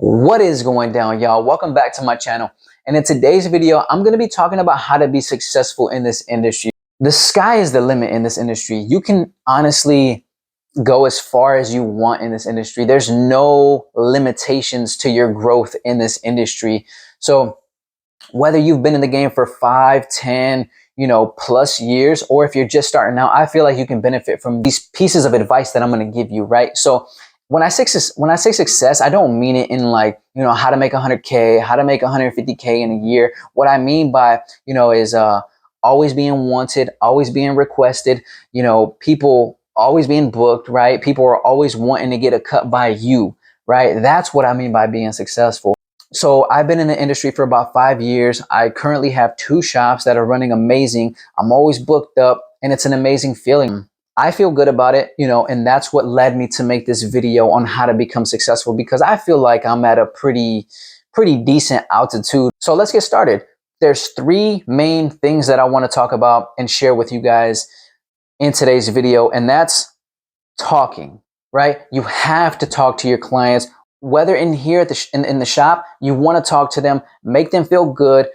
What is going down, y'all? Welcome back to my channel. And in today's video, I'm going to be talking about how to be successful in this industry. The sky is the limit in this industry. You can honestly go as far as you want in this industry. There's no limitations to your growth in this industry. So whether you've been in the game for 5, 10, plus years, or if you're just starting out, I feel like you can benefit from these pieces of advice that I'm going to give you, right? So when I say success, I don't mean it in like, how to make 100K, how to make 150K in a year. What I mean by, is always being wanted, always being requested, people always being booked, right? People are always wanting to get a cut by you, right? That's what I mean by being successful. So I've been in the industry for about 5 years. I currently have 2 shops that are running amazing. I'm always booked up and it's an amazing feeling. I feel good about it, and that's what led me to make this video on how to become successful, because I feel like I'm at a pretty decent altitude. So let's get started. There's 3 main things that I want to talk about and share with you guys in today's video, and that's talking, right? You have to talk to your clients. Whether in here at in the shop, you want to talk to them, make them feel good,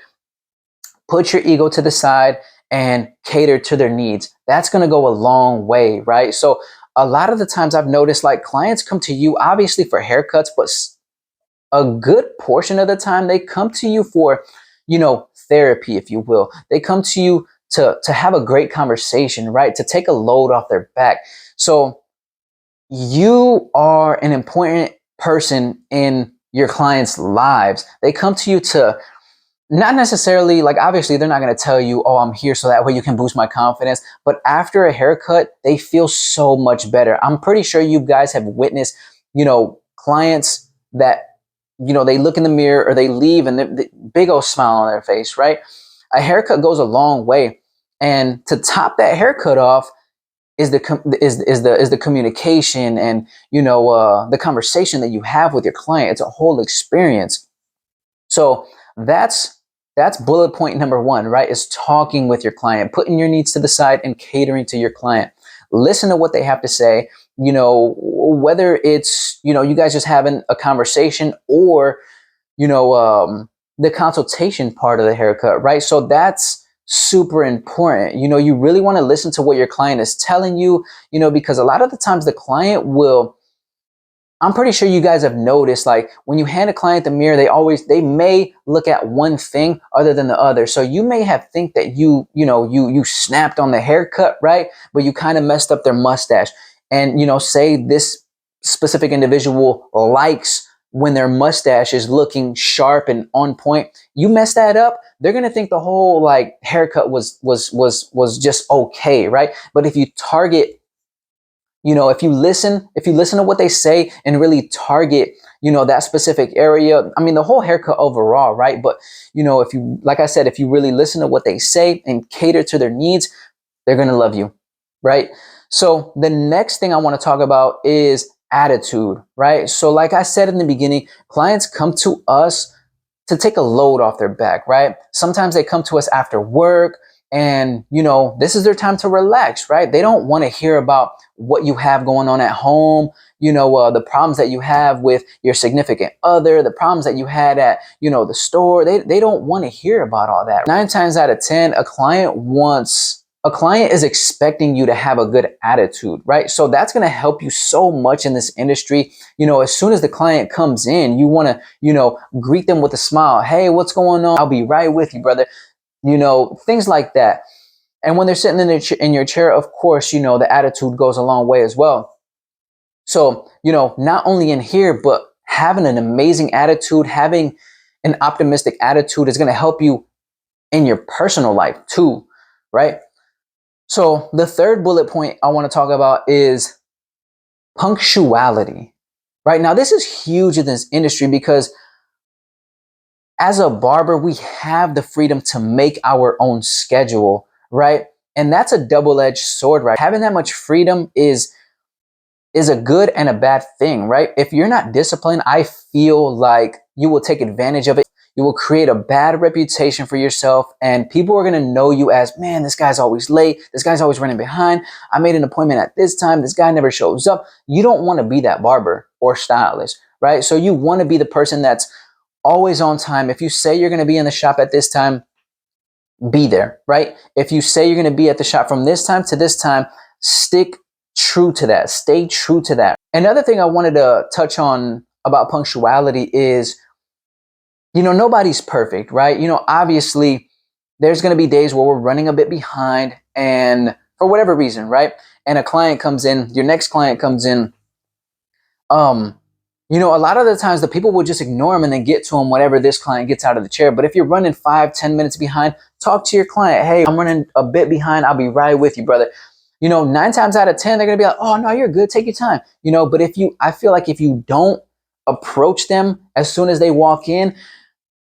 put your ego to the side, and cater to their needs. That's going to go a long way, right? So a lot of the times I've noticed, like, clients come to you obviously for haircuts, but a good portion of the time they come to you for, therapy, if you will. They come to you to have a great conversation, right? To take a load off their back. So you are an important person in your clients' lives. They come to you to not necessarily, like, obviously they're not going to tell you, oh, I'm here so that way you can boost my confidence. But after a haircut, they feel so much better. I'm pretty sure you guys have witnessed, clients that, they look in the mirror or they leave and the big old smile on their face, right? A haircut goes a long way. And to top that haircut off is the communication and, the conversation that you have with your client. It's a whole experience. So that's bullet point number 1, right? Is talking with your client, putting your needs to the side and catering to your client. Listen to what they have to say, whether it's, you guys just having a conversation or, the consultation part of the haircut, right? So that's super important. You really want to listen to what your client is telling you, because a lot of the times the client will, I'm pretty sure you guys have noticed, like, when you hand a client the mirror, they may look at one thing other than the other. So you may think that you snapped on the haircut, right? But you kind of messed up their mustache. And, say this specific individual likes when their mustache is looking sharp and on point. You mess that up, they're going to think the whole, like, haircut was just okay, right? But if you target, if you listen to what they say and really target, that specific area, I mean, the whole haircut overall, right? But, if you, like I said, if you really listen to what they say and cater to their needs, they're going to love you, right? So the next thing I want to talk about is attitude, right? So like I said in the beginning, clients come to us to take a load off their back, right? Sometimes they come to us after work and, this is their time to relax, right? They don't want to hear about what you have going on at home, the problems that you have with your significant other, the problems that you had at, the store. They don't want to hear about all that. 9 times out of 10, a client is expecting you to have a good attitude, right? So that's going to help you so much in this industry. As soon as the client comes in, you want to, greet them with a smile. Hey, what's going on? I'll be right with you, brother. Things like that. And when they're sitting in your chair, of course, the attitude goes a long way as well. So, not only in here, but having an amazing attitude, having an optimistic attitude is going to help you in your personal life too, right? So the third bullet point I want to talk about is punctuality, right? Now, this is huge in this industry because as a barber, we have the freedom to make our own schedule, right? And that's a double-edged sword, right? Having that much freedom is a good and a bad thing, right? If you're not disciplined, I feel like you will take advantage of it. You will create a bad reputation for yourself, and people are going to know you as, man, this guy's always late. This guy's always running behind. I made an appointment at this time. This guy never shows up. You don't want to be that barber or stylist, right? So you want to be the person that's always on time. If you say you're going to be in the shop at this time, be there, right? If you say you're going to be at the shop from this time to this time, stick true to that. Stay true to that. Another thing I wanted to touch on about punctuality is, nobody's perfect, right? Obviously there's going to be days where we're running a bit behind and for whatever reason, right? And a client comes in, your next client comes in, a lot of the times the people will just ignore them and then get to them whenever this client gets out of the chair. But if you're running 5-10 minutes behind, talk to your client. Hey, I'm running a bit behind. I'll be right with you, brother. 9 times out of 10, they're going to be like, oh, no, you're good. Take your time. But I feel like if you don't approach them as soon as they walk in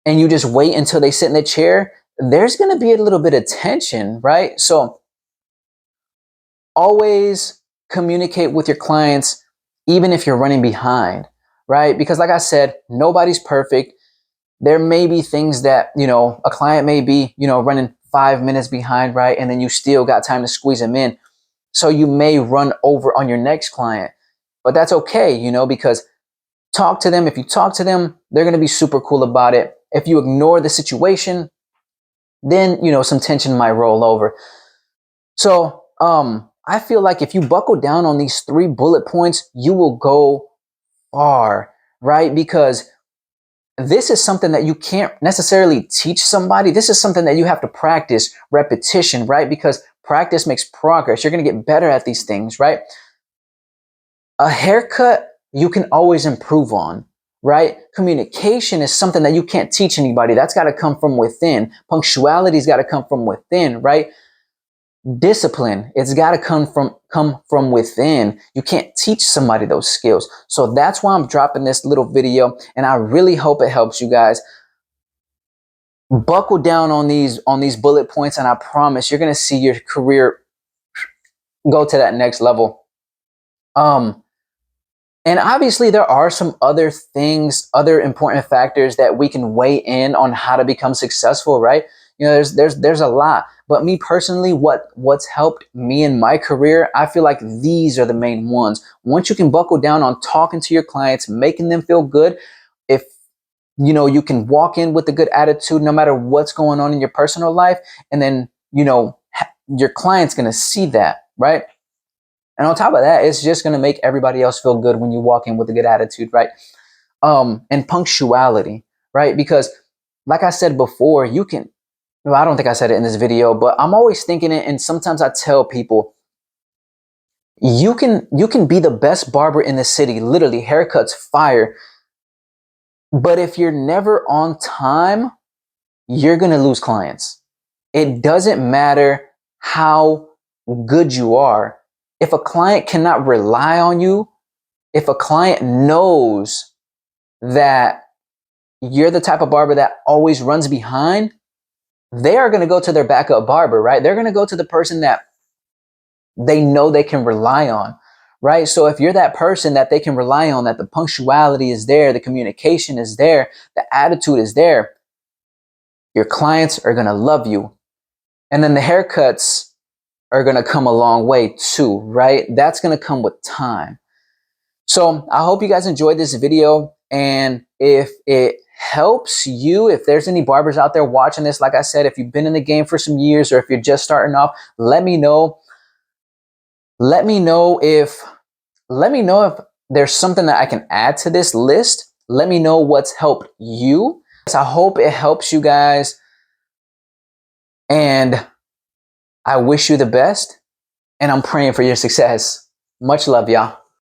and you just wait until they sit in the chair, there's going to be a little bit of tension, right? So always communicate with your clients, even if you're running behind, right? Because like I said, nobody's perfect. There may be things that, a client may be, running 5 minutes behind, right? And then you still got time to squeeze them in. So you may run over on your next client, but that's okay, because talk to them. If you talk to them, they're going to be super cool about it. If you ignore the situation, then, some tension might roll over. So, I feel like if you buckle down on these 3 bullet points, you will go far, right? Because this is something that you can't necessarily teach somebody. This is something that you have to practice, repetition, right? Because practice makes progress. You're going to get better at these things, right? A haircut, you can always improve on, right? Communication is something that you can't teach anybody. That's got to come from within. Punctuality's got to come from within, right? Discipline, it's got to come from within. You can't teach somebody those skills. So that's why I'm dropping this little video, and I really hope it helps you guys. Buckle down on these bullet points, and I promise you're going to see your career go to that next level. And obviously there are some other things, other important factors that we can weigh in on how to become successful, right? There's a lot, but me personally, what's helped me in my career, I feel like these are the main ones. Once you can buckle down on talking to your clients, making them feel good, if you can walk in with a good attitude, no matter what's going on in your personal life, and then your client's gonna see that, right? And on top of that, it's just going to make everybody else feel good when you walk in with a good attitude, right? And punctuality, right? Because like I said before, I don't think I said it in this video, but I'm always thinking it. And sometimes I tell people, you can be the best barber in the city, literally haircuts fire. But if you're never on time, you're going to lose clients. It doesn't matter how good you are. If a client cannot rely on you, if a client knows that you're the type of barber that always runs behind, they are going to go to their backup barber, right? They're going to go to the person that they know they can rely on, right? So if you're that person that they can rely on, that the punctuality is there, the communication is there, the attitude is there, your clients are going to love you. And then the haircuts are going to come a long way too, right? That's going to come with time. So I hope you guys enjoyed this video. And if it helps you, if there's any barbers out there watching this, like I said, if you've been in the game for some years or if you're just starting off, let me know. Let me know if there's something that I can add to this list. Let me know what's helped you. So I hope it helps you guys. And I wish you the best, and I'm praying for your success. Much love, y'all.